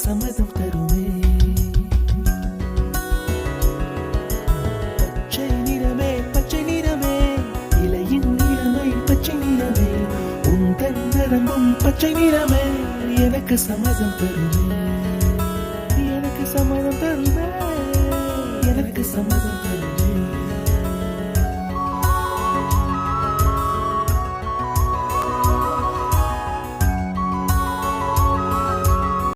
சம்மதம் தருமே. பச்சை நிறமே பச்சை நிறமே, இலையின் நிறமை பச்சை நிறமே, உந்தன் நரம்பும் பச்சை நிறமே, எனக்கு சம்மதம் தருமே, எனக்கு சம்மதம் தருமே, எனக்கு சம்மதம் தருமே.